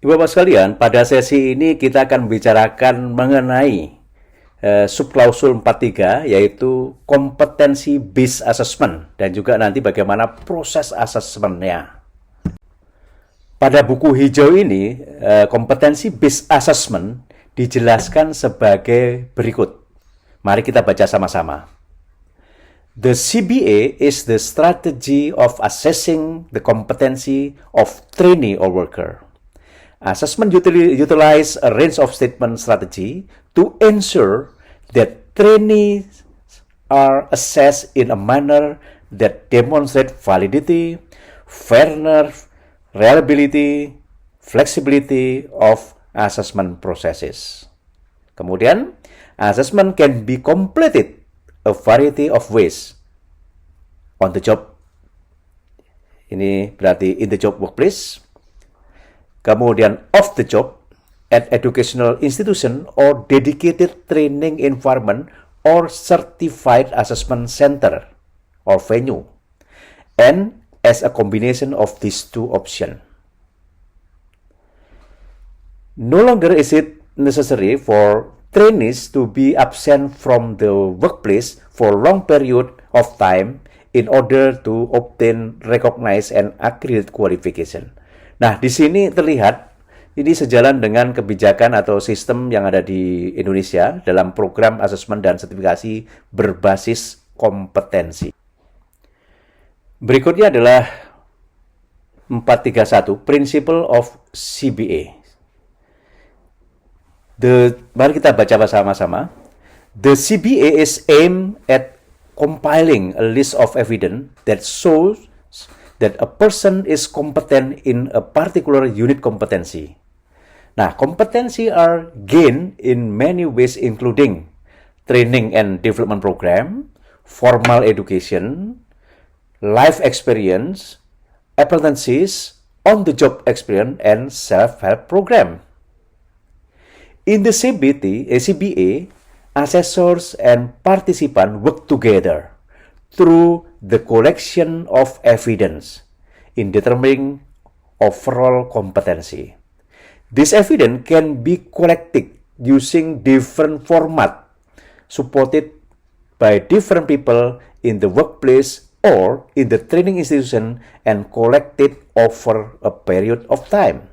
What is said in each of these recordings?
Ibu-bapak sekalian, pada sesi ini kita akan membicarakan mengenai subklausul 43, yaitu kompetensi based assessment, dan juga nanti bagaimana proses asesmennya. Pada buku hijau ini, kompetensi based assessment dijelaskan sebagai berikut. Mari kita baca sama-sama. The CBA is the strategy of assessing the competency of trainee or worker. Assessment utilize a range of statement strategy to ensure that trainees are assessed in a manner that demonstrate validity, fairness, reliability, flexibility of assessment processes. Kemudian, assessment can be completed a variety of ways. On the job, ini berarti in the job workplace. Kemudian off the job, at educational institution or dedicated training environment or certified assessment center or venue. And as a combination of these two options. No longer is it necessary for trainees to be absent from the workplace for long period of time in order to obtain recognized and accredited qualification. Nah, di sini terlihat ini sejalan dengan kebijakan atau sistem yang ada di Indonesia dalam program asesmen dan sertifikasi berbasis kompetensi. Berikutnya adalah 431, Principle of CBA. Mari kita baca bersama-sama. The CBA is aimed at compiling a list of evidence that shows that a person is competent in a particular unit competency. Nah, kompetensi are gained in many ways including training and development program, formal education, life experience, apprentices, on-the-job experience, and self-help program. In the CBA, assessors and participants work together through the collection of evidence in determining overall competency. This evidence can be collected using different format supported by different people in the workplace or in the training institution and collected over a period of time.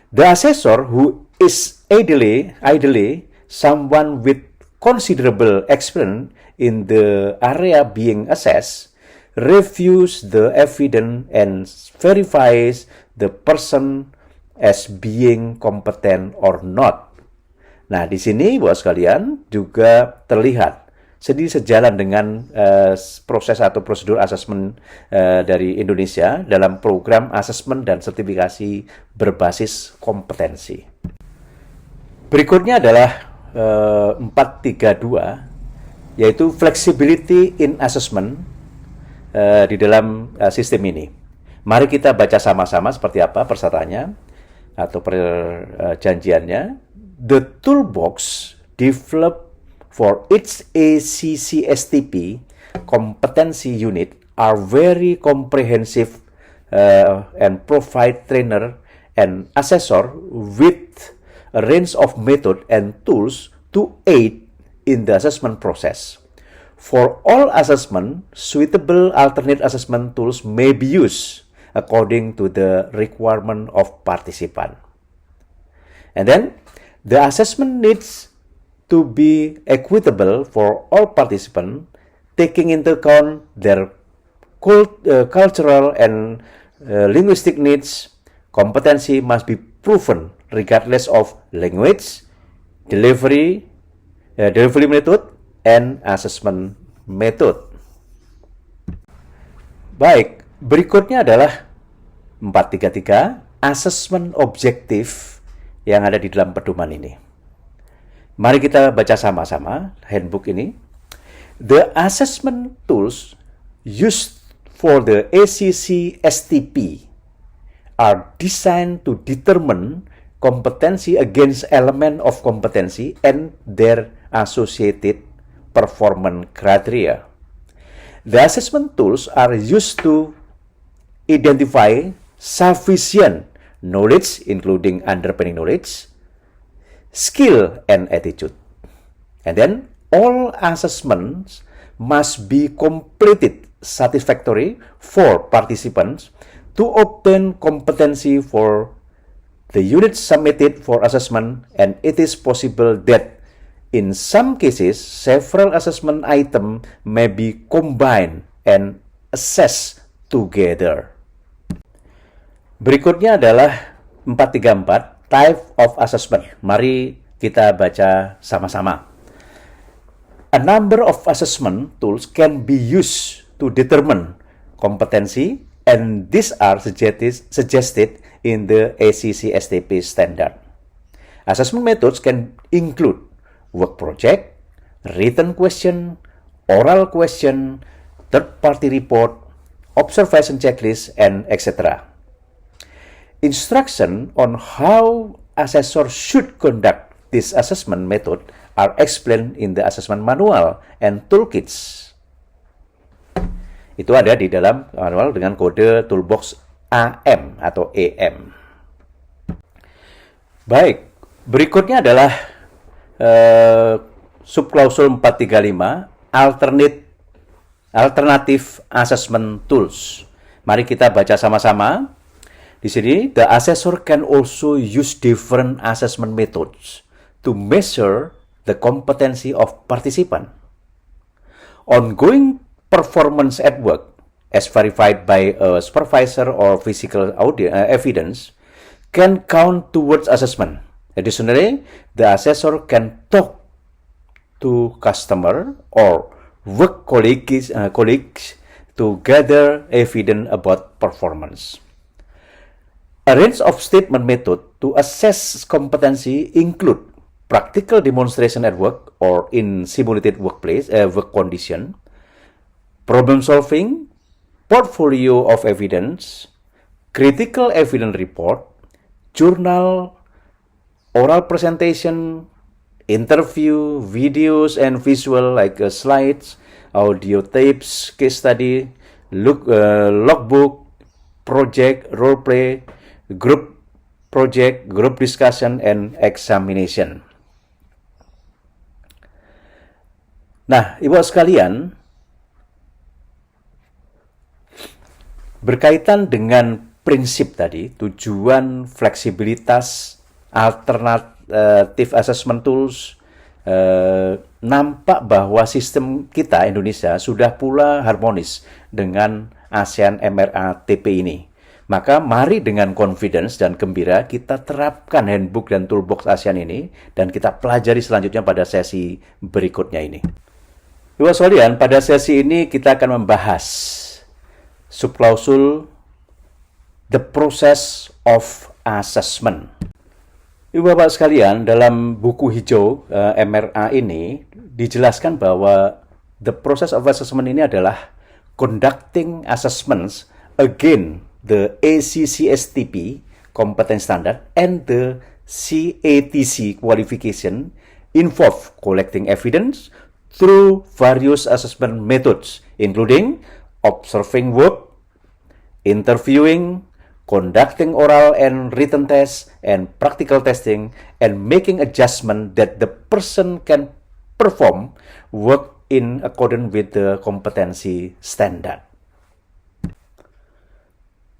The assessor, who is ideally someone with considerable experience in the area being assessed, reviews the evidence and verifies the person as being competent or not. Nah, di sini buat sekalian juga terlihat sejalan dengan proses atau prosedur asesmen dari Indonesia dalam program asesmen dan sertifikasi berbasis kompetensi. Berikutnya adalah 432, yaitu flexibility in assessment di dalam sistem ini. Mari kita baca sama-sama seperti apa persyaratannya atau perjanjiannya. The toolbox developed for each ACCSTP competency unit are very comprehensive and provide trainer and assessor with a range of method and tools to aid in the assessment process. For all assessment, suitable alternate assessment tools may be used according to the requirement of participant. And then, the assessment needs to be equitable for all participants, taking into account their cultural and linguistic needs. Competency must be proven regardless of language, delivery method, and assessment method. Baik, berikutnya adalah 433, assessment objektif yang ada di dalam pedoman ini. Mari kita baca sama-sama handbook ini. The assessment tools used for the ACC STP are designed to determine competency against element of competency and their associated performance criteria. The assessment tools are used to identify sufficient knowledge including underpinning knowledge, skill and attitude. And then all assessments must be completed satisfactory for participants to obtain competency for the unit submitted for assessment, and it is possible that in some cases several assessment items may be combined and assessed together. Berikutnya adalah 434 type of assessment. Mari kita baca sama-sama. A number of assessment tools can be used to determine competency, and these are suggested in the ACC/STP standard. Assessment methods can include work project, written question, oral question, third-party report, observation checklist, and etc. Instruction on how assessor should conduct this assessment method are explained in the assessment manual and toolkits. Itu ada di dalam manual dengan kode toolbox AM atau EM. Baik, berikutnya adalah subklausul 435 alternative assessment tools. Mari kita baca sama-sama. Di sini, the assessor can also use different assessment methods to measure the competency of participant. Ongoing performance at work, as verified by a supervisor or physical evidence, can count towards assessment. Additionally, the assessor can talk to customer or work colleagues to gather evidence about performance. A range of statement method to assess competency include practical demonstration at work or in simulated work condition, problem solving, portfolio of evidence, critical evidence report, journal, oral presentation, interview, videos and visual like slides, audio tapes, case study, logbook, project, role play, group project, group discussion, and examination. Nah, Ibu sekalian, berkaitan dengan prinsip tadi, tujuan fleksibilitas alternative assessment tools, nampak bahwa sistem kita Indonesia sudah pula harmonis dengan ASEAN MRA-TP ini. Maka mari dengan confidence dan gembira kita terapkan handbook dan toolbox ASEAN ini dan kita pelajari selanjutnya pada sesi berikutnya ini. Ibu sekalian, pada sesi ini kita akan membahas subklausul the process of assessment. Ibu Bapak sekalian, dalam buku hijau MRA ini dijelaskan bahwa the process of assessment ini adalah conducting assessments against the ACC/STP competence standard and the CATC qualification involve collecting evidence through various assessment methods, including observing work, interviewing, conducting oral and written tests, and practical testing, and making adjustment that the person can perform work in accordance with the competency standard.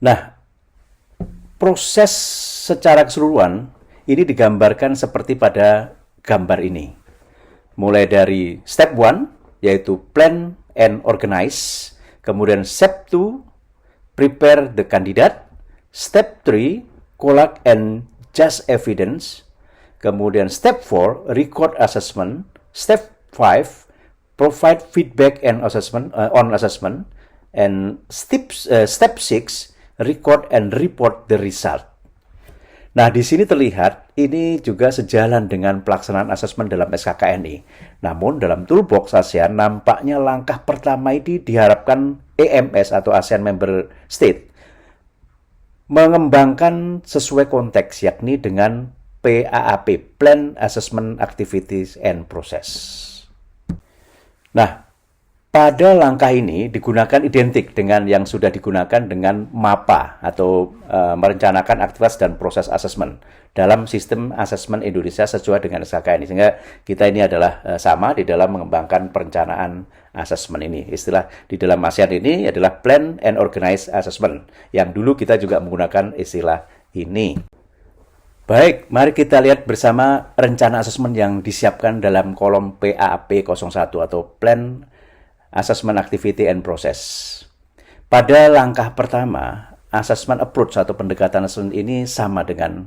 Nah, proses secara keseluruhan ini digambarkan seperti pada gambar ini. Mulai dari step 1, yaitu plan and organize. Kemudian step 2, prepare the candidate. Step 3, collect and judge evidence. Kemudian step 4, record assessment. Step 5, provide feedback and assessment on assessment. And step 6, record and report the result. Nah, di sini terlihat ini juga sejalan dengan pelaksanaan asesmen dalam SKKNI. Namun, dalam toolbox ASEAN nampaknya langkah pertama ini diharapkan EMS atau ASEAN Member State mengembangkan sesuai konteks, yakni dengan PAAP, Plan Assessment Activities and Process. Nah, Pada langkah ini digunakan identik dengan yang sudah digunakan dengan MAPA atau merencanakan aktivitas dan proses asesmen dalam sistem asesmen Indonesia sesuai dengan SKK ini. Sehingga kita ini adalah sama di dalam mengembangkan perencanaan asesmen ini. Istilah di dalam ASEAN ini adalah Plan and Organize Assessment, yang dulu kita juga menggunakan istilah ini. Baik, mari kita lihat bersama rencana asesmen yang disiapkan dalam kolom PAP 01 atau Plan Assessment Activity and Process. Pada langkah pertama, assessment approach atau pendekatan asesmen ini sama dengan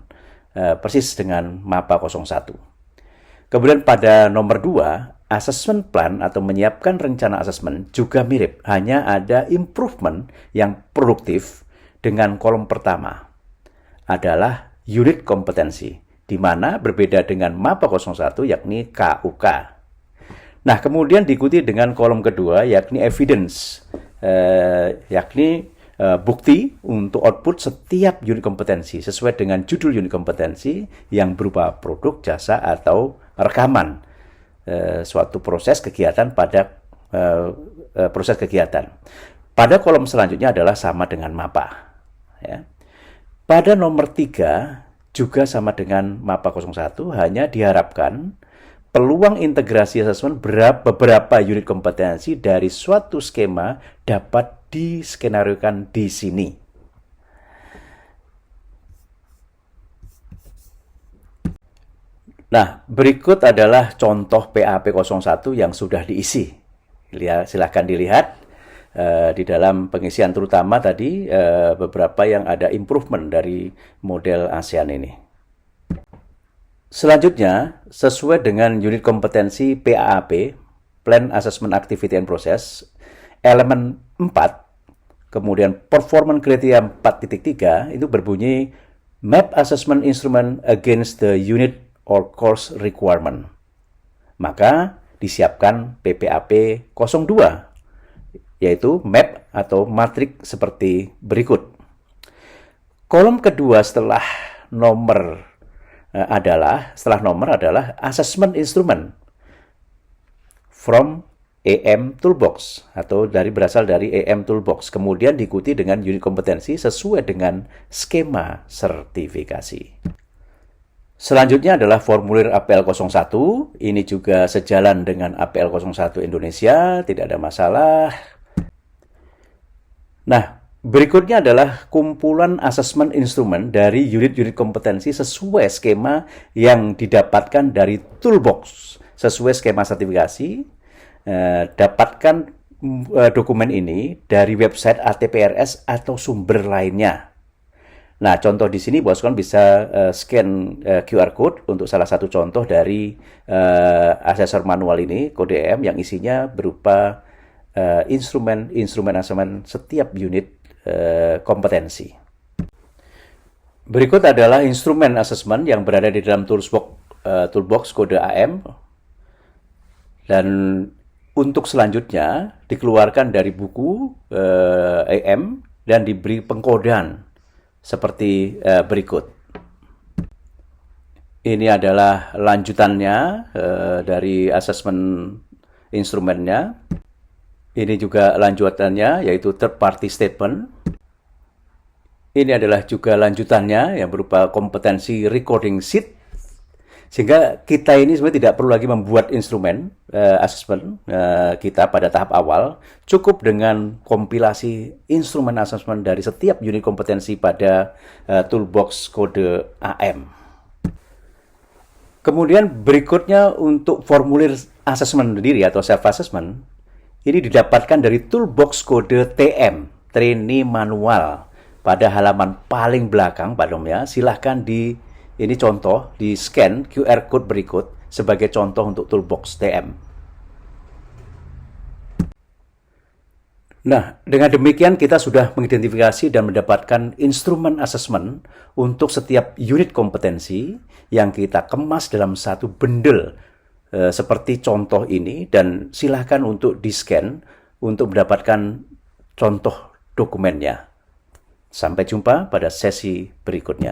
persis dengan MAPA 01. Kemudian pada nomor 2, assessment plan atau menyiapkan rencana asesmen juga mirip, hanya ada improvement yang produktif dengan kolom pertama adalah unit kompetensi, di mana berbeda dengan MAPA 01 yakni KUK. Nah, kemudian diikuti dengan kolom kedua, yakni evidence, yakni bukti untuk output setiap unit kompetensi sesuai dengan judul unit kompetensi yang berupa produk, jasa, atau rekaman suatu proses kegiatan pada proses kegiatan. Pada kolom selanjutnya adalah sama dengan MAPA. Ya. Pada nomor 3 juga sama dengan MAPA 01, hanya diharapkan peluang integrasi asesmen beberapa unit kompetensi dari suatu skema dapat diskenariokan di sini. Nah, berikut adalah contoh PAP 01 yang sudah diisi. Silahkan dilihat di dalam pengisian, terutama tadi beberapa yang ada improvement dari model ASEAN ini. Selanjutnya, sesuai dengan unit kompetensi PAAP, Plan Assessment Activity and Process, elemen 4, kemudian Performance Criteria 4.3 itu berbunyi Map Assessment Instrument Against the Unit or Course Requirement. Maka disiapkan PPAP 02, yaitu map atau matrik seperti berikut. Kolom kedua setelah nomor adalah assessment instrument from AM Toolbox atau berasal dari AM Toolbox. Kemudian diikuti dengan unit kompetensi sesuai dengan skema sertifikasi. Selanjutnya adalah formulir APL 01. Ini juga sejalan dengan APL 01 Indonesia, tidak ada masalah. Nah, berikutnya adalah kumpulan asesmen instrumen dari unit-unit kompetensi sesuai skema yang didapatkan dari Toolbox. Sesuai skema sertifikasi, dapatkan dokumen ini dari website ATPRS atau sumber lainnya. Nah, contoh di sini boskan bisa scan QR code untuk salah satu contoh dari asesor manual ini, kode EM yang isinya berupa instrumen asesmen setiap unit kompetensi. Berikut adalah instrumen asesmen yang berada di dalam toolbox kode AM, dan untuk selanjutnya dikeluarkan dari buku AM dan diberi pengkodean seperti berikut. Ini adalah lanjutannya dari asesmen instrumennya. Ini juga lanjutannya, yaitu third party statement. Ini adalah juga lanjutannya yang berupa kompetensi recording sheet. Sehingga kita ini sebenarnya tidak perlu lagi membuat instrumen assessment kita pada tahap awal. Cukup dengan kompilasi instrumen assessment dari setiap unit kompetensi pada toolbox kode AM. Kemudian berikutnya untuk formulir assessment sendiri atau self-assessment. Ini didapatkan dari toolbox kode TM, trainee manual. Pada halaman paling belakang, Pak Dom ya, silahkan ini contoh, di scan QR code berikut sebagai contoh untuk toolbox TM. Nah, dengan demikian kita sudah mengidentifikasi dan mendapatkan instrumen assessment untuk setiap unit kompetensi yang kita kemas dalam satu bundle seperti contoh ini, dan silakan untuk di-scan untuk mendapatkan contoh dokumennya. Sampai jumpa pada sesi berikutnya.